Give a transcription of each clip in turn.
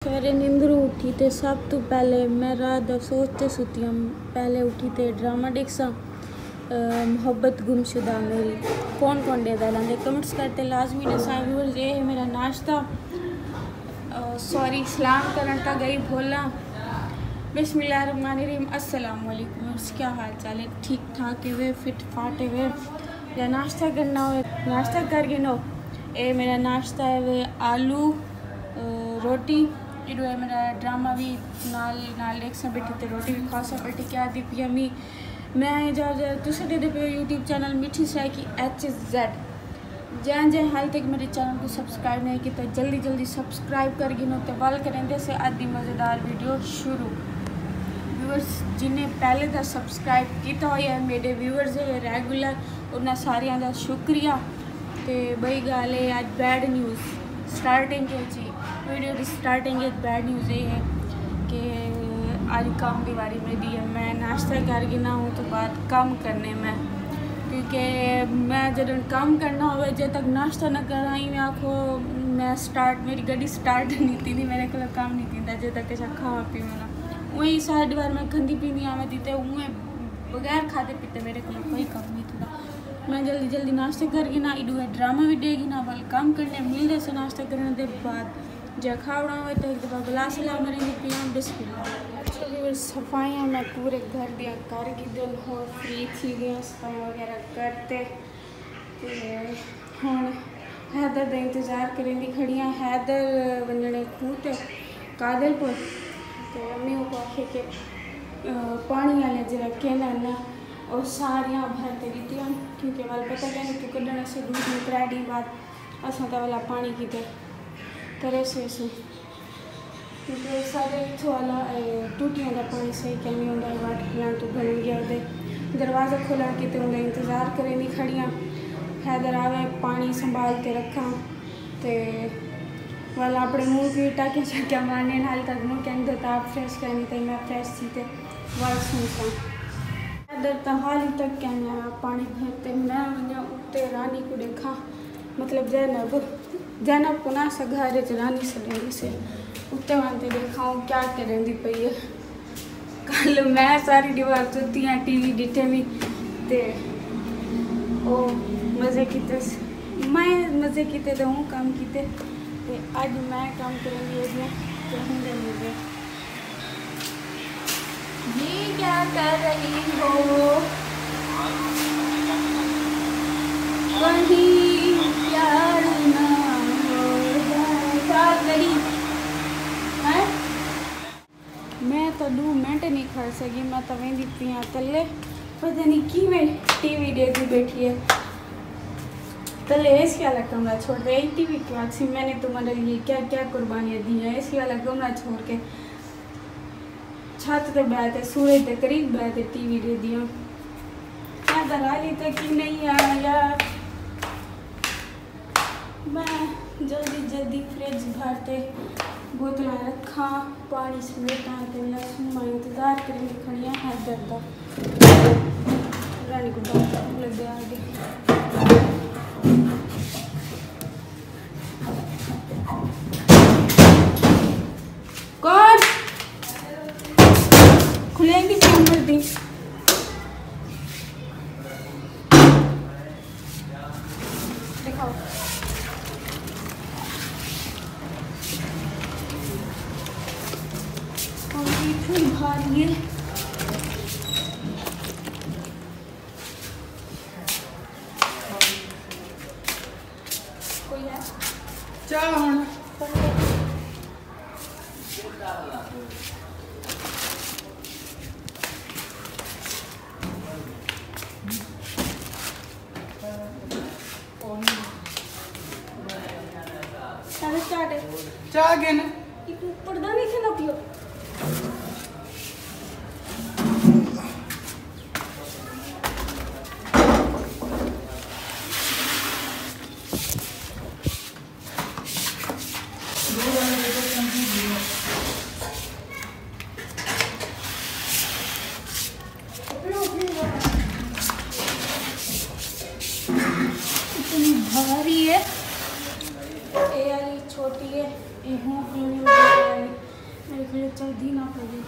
सवेरे नींदरू उठी तो सब तो पहले मैं रात सोचते सुती पहले उठी तो ड्रामा देखसा मोहब्बत गुमशुदा मेरी। कौन कौन दे डालेंगे कमेंट्स करते लाजमी ने व्यूअर्स। ये है मेरा नाश्ता। सॉरी सलाम करना गई भोला। बिस्मिल्लाहिर्रहमानिर्रहीम। अस्सलाम वालेकुम। क्या हाल चाल है? ठीक ठाक है फिट फाट है या नाश्ता करना हो नाश्ता कर गिनो। ये मेरा नाश्ता है वे आलू रोटी इडो है मेरा ड्रामा भी नाल नाल एक सा बैठी ते रोटी भी खा सा बैठी क्या दी पिया मी मैं जा तुसे दे पे यूट्यूब चैनल मिठी साई की HZ जैन हाल तक मेरे चैनल को सब्सक्राइब नहीं किया तो जल्दी जल्दी सब्सक्राइब कर गिनो तो बल करेंगे से आदि मज़ेदार वीडियो शुरू। व्यूअर्स जिन्हें पहले तो सब्सक्राइब किया हो या मेरे व्यूअर्स है रेगुलर उन्हें सारिया का शुक्रिया। तो बई गल है आज बैड न्यूज़ स्टार्टिंग जी वीडियो की स्टार्टिंग एक बैड न्यूज़ ये है कि आज काम की बारी मेरी है। मैं नाश्ता कर गिना हूँ तो बाद काम करने में क्योंकि मैं जब काम करना हो जब तक नाश्ता न कराई मैं आखो मैं स्टार्ट मेरी गड्डी स्टार्ट नहीं थी मेरे को काम नहीं थी जब तक अच्छा खावा पीवा वही सारी बार मैं खंदी पीनी आवे थी तो बगैर खाते पीते मेरे को कोई काम नहीं था। मैं जल्दी जल्दी नाश्ते कर गिना इडू है ड्रामा भी देगी ना बल काम करने मिल रहे से नाश्ता करने के बाद जब खावड़ा हुआ तो एक दफ़ा गिला सलाह मरेंगे पिया बिस्किट सफाइयाँ मैं पूरे घर दिया कर दिन हो फ्री थी गया सफाई वगैरह करते हूँ हैदर का इंतज़ार करेंगी खड़ियाँ हैदर वंजने खूट कादलपुर तो अम्मी को आखे के पानी वाले जरा कहना ना और सारियाँ भरते दी क्योंकि वाल पता कहने तू कढ़ने से दूध में 3 दिन बाद असा तो वाला पानी की तरह से क्योंकि सारे इतों वाला टूटियों का पानी सही कहनी होंगे वाटर प्लांट तो बन गया उधे दरवाज़ा खोला कि तो उन्हें इंतज़ार करें नहीं खड़ियाँ हैदर आवे पानी संभाल के रखा तो वाला अपने मुँह की टाँकियाँ शाकियाँ मारने हाल तक मुँह के अंदर आप फ्रेश करनी तो मैं फ्रेश थी तो वाल सुनता इधर तो हाल तक कहना पानी भरते मैं वहाँ उठते रानी को देखा मतलब जैनब को ना सघारे रानी सलेंगी से उठते वहाँ देखा हूँ क्या करेंगी पई है। कल मैं सारी दीवार चुती हाँ TV डिठे भी ते ओ मज़े किते मैं मज़े किते तो हूँ काम किते आज मैं काम करेंगी इसमें कहूँगे मुझे ये क्या कर रही हो कहीं प्यार ना हो जाए है मैं तो 2 मिनट नहीं खड़ सकी मैं तो वही पिया तले पता नहीं कि मैं TV देखती बैठी है तले ऐसी वाला कमरा छोड़ दे TV की बात सी मैंने तुम्हारे लिए क्या क्या कुर्बानियाँ दी हैं। ऐसी वाला कमरा छोड़ के छत पे बैठे सूरज के करीब बैठे TV दे दिया क्या दलाली तक कि नहीं आया। मैं जल्दी जल्दी फ्रिज भरते बोतल रखा पानी समेटा तो लहसुन में इंतज़ार करेंगे खड़ियाँ हैदर का रानी को डॉक्टर लग गया आगे कौन खुलेंगी चैनल दी दिखाओ फूल भारी है कोई है चाह होना चाह गए ना पर्दा नहीं थे ना पियो इतनी भारी है ये वाली छोटी है ये हूँ खड़े चलती ना पड़ी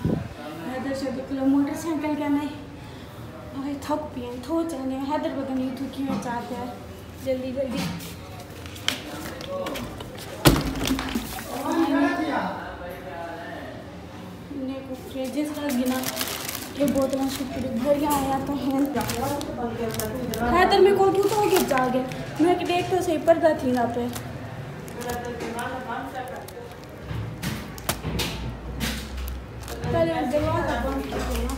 हैदर से तो मोटरसाइकिल क्या नहीं अरे थक पिए थो चलने हैदर पता नहीं तू क्यों चाहते हैं जल्दी जल्दी फ्रिजेस लगी ना ये बोतल शुक्र भरिया आया तो है हैदर में को क्यों तो गिर जा गए मैं कि देख तो सही पर्दा थी ना पे पहले दरवाजा बंद कर ना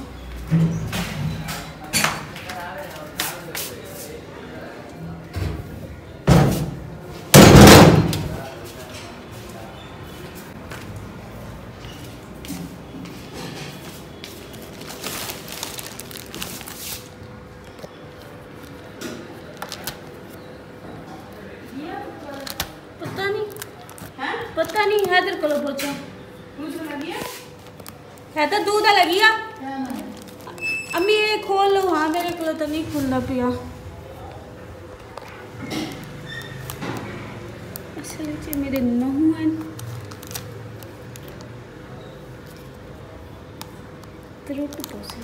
पता नहीं हैदर को पूछो हैदर दूध लगी आ अम्मी ये खोल लो हाँ मेरे को तो नहीं खुलना पिया असल मेरे नहू हैं रोट पोसे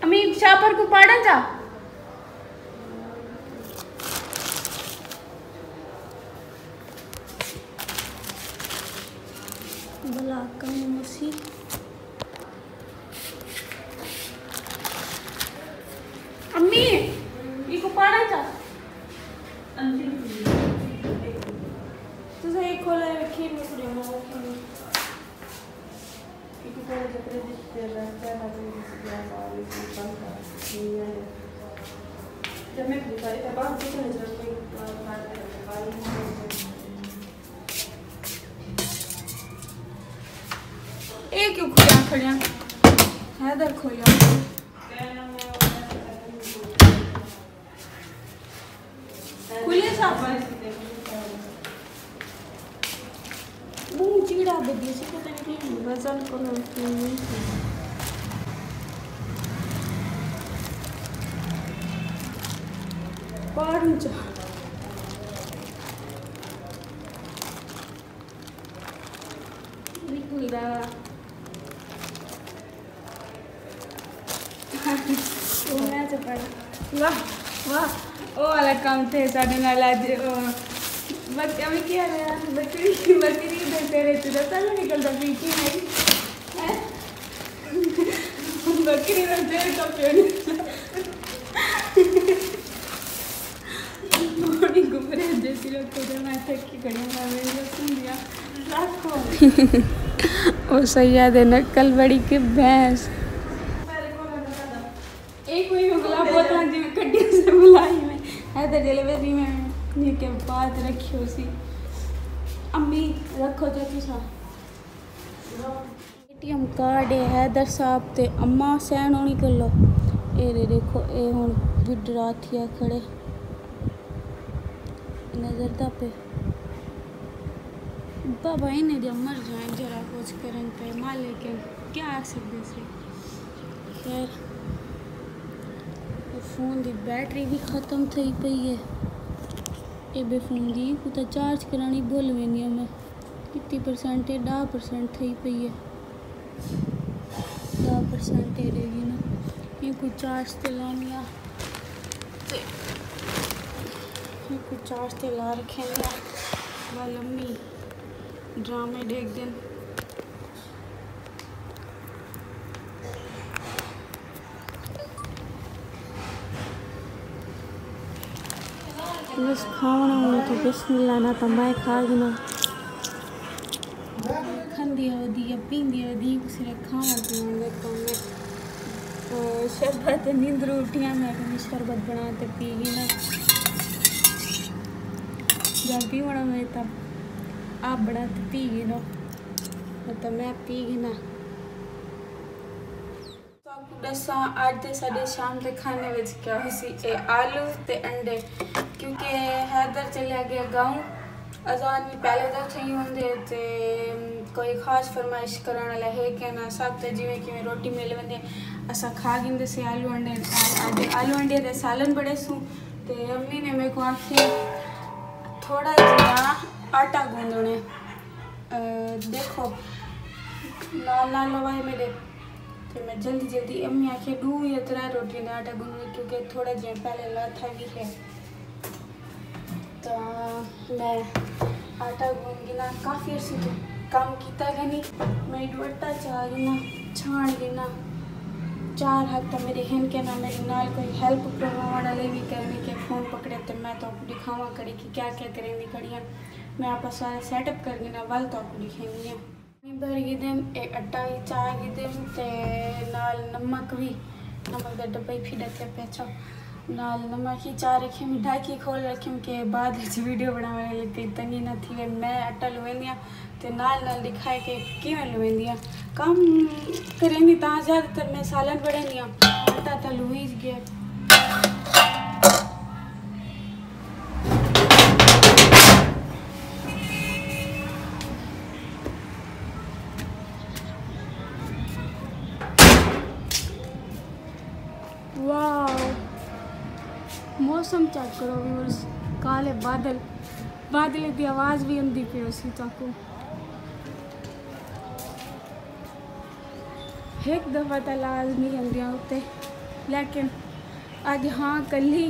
अम्मी शापर को पाड़ा जा अम्मी ये को पाड़ा जा तो सही खोला है खीर में पूरी ना खीर ये को पाड़ा जा करे दिखते रहता है तो इसलिए और इस पंखा नहीं है जब मैं दिखाई तब बात कुछ नहीं चल कोई बात एक क्यों खुलिया खड़िया हैदर खोया खुले सापर मुंह चीड़ा बदी से पता नहीं कि वजन को नहीं पाड़ू जा निकल रहा वाह वाह ओ वाला काम थे साढ़े नाल आज बच्चे में क्या है बकरी बकरी देते रहते दसा नहीं निकलता पीछे नहीं बकरी में देर का पेड़ बड़ी गुमरे जैसी लोग तो मैं थक की खड़ी मैं सुन दिया रखो ओ सैयद नकल बड़ी की भैंस एक वही गुलाब बोतल जी में कड्डी से बुलाई में हैदर जलेबी में ये के बात रखी उसी अम्मी रखो जो तुसा एटीएम कार्ड है हैदर साहब ते अम्मा सैन होनी कर लो ए देखो ए हुन विड्रा थिया खड़े नजर दा पे बाबा इन्हें जब मर जाए जरा कुछ करन पे मां लेकिन क्या आ सकते से खैर फोन की बैटरी भी खत्म थी पई है ए फोन की कुछ चार्ज करानी भूल वेंदी मैं कितनी परसेंट है 10% थी पई है 10% रहेगी ना ये कुछ चार्ज ते लानी आ कुछ चार्ज ते ला रखेंगे वह लम्मी ड्रामे देख दिन बस खाना होना तो बिस्मिल्लाह ना तो मैं खा गिना खंदी होदी या पींदी होदी सिरे खाना पीऊंगे तो मैं शरबत नींद उठिया मैं अपनी शरबत बनाते पीगी ना जब पीवना मैं तब आप बनाते पीगी ना तो मैं पीगी ना दसा आज दे साढ़े शाम के खाने में क्या हुई आलू ते अंडे क्योंकि हैदर चलिया गया गाँव अजान भी पहले तो थी होंगे ते कोई खास फरमाइश करने वाला है क्या ना सब तो जिमें कि रोटी मिल वंदे असा खा गिंदे से आलू अंडे आज आलू अंडे दे सालन बड़े सू ते अम्मी ने मेरे को आखी थोड़ा जिहा आटा गूंदने देखो नाल नाल लवाए मेरे तो मैं जल्दी जल्दी अम्मी आखे 2 या 3 रोटी ने आटा गूंदने क्योंकि थोड़ा जिहा पहले लाथा भी है तो मैं आटा गूंद गिना काफ़ी अर्से तो काम किया है नहीं मैं आटा चाह गिना छान गिना 4 हाथ तो मेरे हैं के ना मेरे नाल कोई हेल्प करवा वाले भी करने के फ़ोन पकड़े तो मैं तो आपको दिखावा करी कि क्या क्या करेंगी खड़ियाँ मैं आप सारा सेटअप कर गिना वाल तो आपको दिखेंगी है भर गिदम एक आटा भी चाह गिदम ते नाल नमक भी नमक का डब्बा ही फिर थे पेचा नाल नमक ही चाह रखे मैं ढाकी खोल रखी के बाद वीडियो बनाने लग गई तंगी न थी वे मैं आटा लुवेंदियाँ तो नाल नाल दिखाए के किवें लुवेंदियाँ काम करेंगी ता ज़्यादातर मैं सालन बढ़ेंदियाँ आटा तो लुई गया वाह मौसम चेक करो व्यूअर्स काले बादल की आवाज़ भी आती पी उसी तक एक दफ़ा तो लाजमी आंदियां उत्ते लेकिन अज हाँ कली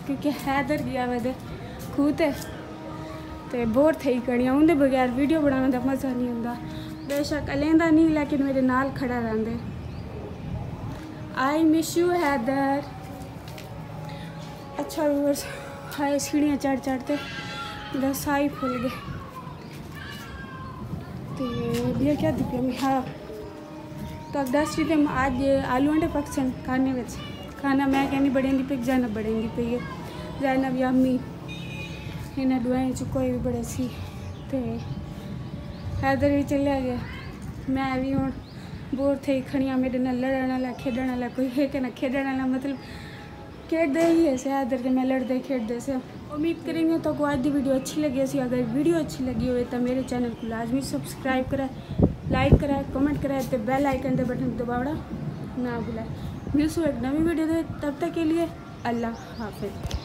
क्योंकि हैदर गया वे खूते तो बोर थी कड़ियाँ उनके बगैर वीडियो बनाने का मज़ा नहीं आता बेशक अलेंदा नहीं लेकिन मेरे नाल खड़ा रहंदे आई मिस यू हैदर अच्छा व्यूअर्स हाय सीढ़ियाँ चढ़ चढ़ते दस आई फुल गए तो ये क्या दिखे हाँ तो अब 10 रीते आज आलू अंडे पकसन खाने में खाना मैं कहनी बढ़ेंगी पे जैनब बढ़ेंगी पे ये जैनब या अम्मी इन्हें दुआएं च कोई भी बड़े सी तो हैदर भी चलिया गया मैं भी हूँ बोर थे खड़ियाँ मेरे नाल लड़न वाला खेडन वाला कोई है कि ना खेडन वाला मतलब खेडते ही ऐसे हैदर के मैं लड़ते खेडते से उम्मीद करेंगे तो आज की वीडियो अच्छी लगी सी अगर वीडियो अच्छी लगी हो तो मेरे चैनल को लाजमी सब्सक्राइब करें लाइक करें कमेंट करें तो बेल आइकन के बटन दबावना ना भूलें मिलूँ एक नवी वीडियो दे तब तक के लिए अल्लाह हाफिज़।